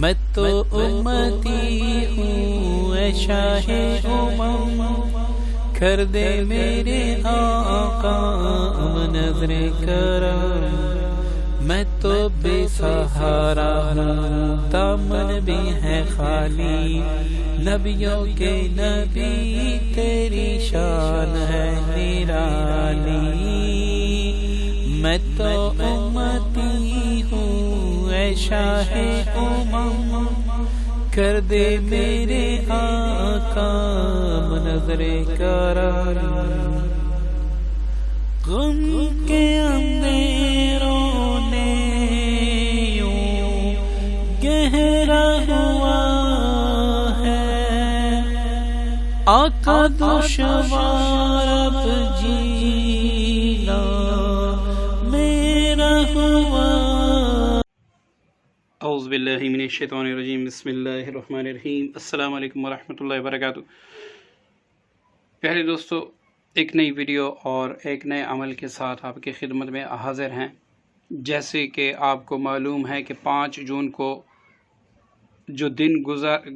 میں تو امتی ہوں اے شاہ امم، کر دے میرے آقا نظر کرم۔ میں تو بے سہارا ہوں، دامن بھی ہے خالی، نبیوں کے نبی تیری شان ہے نرالی۔ میں تو امتی ہوں اے شاہ امم، کر دے میرے آقا نظر کرم۔ غم کے اندھیروں نے یوں گہرا ہوا ہے، آقا دشوار اب جینا میرا ہوا۔ اعوذ باللہ من الشیطان الرجیم، بسم اللہ الرحمن الرحیم۔ السلام علیکم ورحمۃ اللہ وبرکاتہ۔ پیارے دوستو، ایک نئی ویڈیو اور ایک نئے عمل کے ساتھ آپ کی خدمت میں حاضر ہیں۔ جیسے کہ آپ کو معلوم ہے کہ 5 جون کو جو دن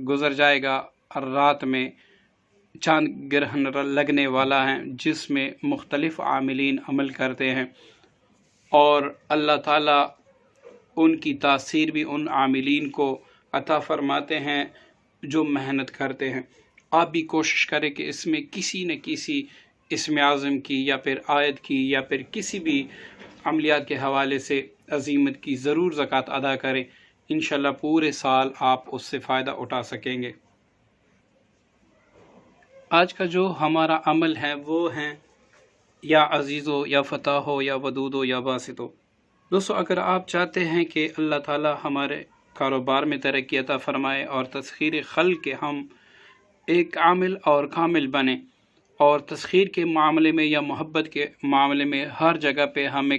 گزر جائے گا، رات میں چاند گرہن لگنے والا ہے، جس میں مختلف عاملین عمل کرتے ہیں اور اللہ تعالیٰ ان کی تاثیر بھی ان عاملین کو عطا فرماتے ہیں جو محنت کرتے ہیں۔ آپ بھی کوشش کریں کہ اس میں کسی نہ کسی اسم اعظم کی یا پھر آیت کی یا پھر کسی بھی عملیات کے حوالے سے عظیمت کی ضرور زکوٰۃ ادا کریں۔ انشاءاللہ پورے سال آپ اس سے فائدہ اٹھا سکیں گے۔ آج کا جو ہمارا عمل ہے وہ ہے یا عزیز ہو یا فتح ہو یا ودود ہو یا باسط ہو۔ دوستو، اگر آپ چاہتے ہیں کہ اللہ تعالی ہمارے کاروبار میں ترقی عطا فرمائے اور تسخیر خلق کے ہم ایک عامل اور کامل بنیں اور تسخیر کے معاملے میں یا محبت کے معاملے میں ہر جگہ پہ ہمیں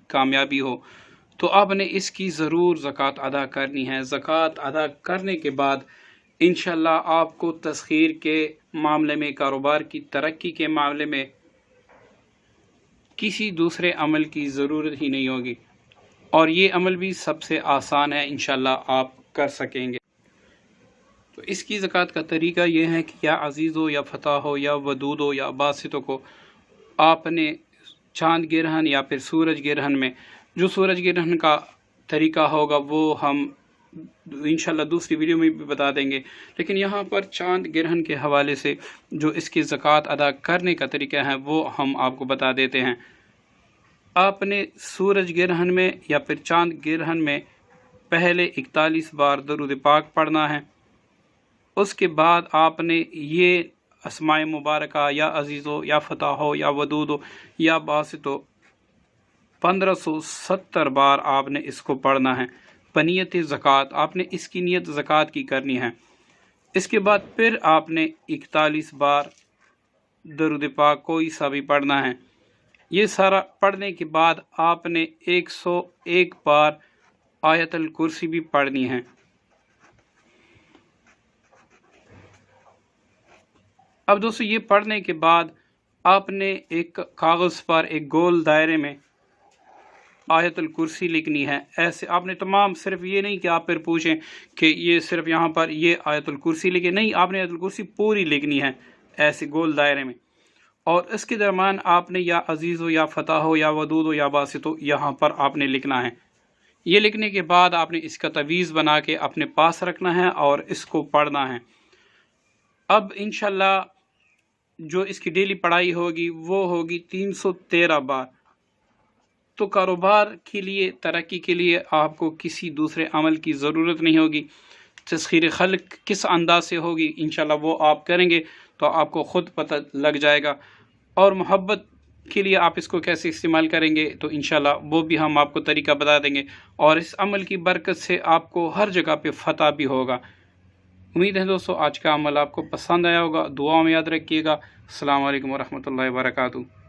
کامیابی ہو، تو آپ نے اس کی ضرور زکوٰۃ ادا کرنی ہے۔ زکوٰۃ ادا کرنے کے بعد انشاءاللہ آپ کو تسخیر کے معاملے میں، کاروبار کی ترقی کے معاملے میں کسی دوسرے عمل کی ضرورت ہی نہیں ہوگی، اور یہ عمل بھی سب سے آسان ہے، انشاءاللہ آپ کر سکیں گے۔ تو اس کی زکوٰۃ کا طریقہ یہ ہے کہ یا عزیز ہو یا فتح ہو یا ودود ہو یا باسط کو آپ نے چاند گرہن یا پھر سورج گرہن میں، جو سورج گرہن کا طریقہ ہوگا وہ ہم انشاءاللہ دوسری ویڈیو میں بھی بتا دیں گے، لیکن یہاں پر چاند گرہن کے حوالے سے جو اس کی زکوٰۃ ادا کرنے کا طریقہ ہے وہ ہم آپ کو بتا دیتے ہیں۔ آپ نے سورج گرہن میں یا پھر چاند گرہن میں پہلے 41 بار درود پاک پڑھنا ہے۔ اس کے بعد آپ نے یہ اسماء مبارکہ یا عزیز ہو یا فتح ہو یا ودود ہو یا باسط ہو 1570 بار آپ نے اس کو پڑھنا ہے بنیت زکوٰۃ۔ آپ نے اس کی نیت زکوٰۃ کی کرنی ہے۔ اس کے بعد پھر آپ نے 41 بار درود پاک کوئی سا بھی پڑھنا ہے۔ یہ سارا پڑھنے کے بعد آپ نے 101 بار آیت الکرسی بھی پڑھنی ہے۔ اب دوستو، یہ پڑھنے کے بعد آپ نے ایک کاغذ پر ایک گول دائرے میں آیت الکرسی لکھنی ہے۔ ایسے آپ نے تمام، صرف یہ نہیں کہ آپ پھر پوچھیں کہ یہ صرف یہاں پر یہ آیت الکرسی لکھے، نہیں، آپ نے آیت الکرسی پوری لکھنی ہے ایسے گول دائرے میں، اور اس کے درمیان آپ نے یا عزیز ہو یا فتح ہو یا ودود ہو یا باسط ہو یہاں پر آپ نے لکھنا ہے۔ یہ لکھنے کے بعد آپ نے اس کا تعویذ بنا کے اپنے پاس رکھنا ہے اور اس کو پڑھنا ہے۔ اب انشاءاللہ جو اس کی ڈیلی پڑھائی ہوگی وہ ہوگی 313 بار۔ تو کاروبار کے لیے، ترقی کے لیے آپ کو کسی دوسرے عمل کی ضرورت نہیں ہوگی۔ تسخیر خلق کس انداز سے ہوگی انشاءاللہ وہ آپ کریں گے تو آپ کو خود پتہ لگ جائے گا، اور محبت کے لیے آپ اس کو کیسے استعمال کریں گے تو انشاءاللہ وہ بھی ہم آپ کو طریقہ بتا دیں گے، اور اس عمل کی برکت سے آپ کو ہر جگہ پہ فتح بھی ہوگا۔ امید ہے دوستو آج کا عمل آپ کو پسند آیا ہوگا، دعا میں یاد رکھیے گا۔ السلام علیکم ورحمۃ اللہ وبرکاتہ۔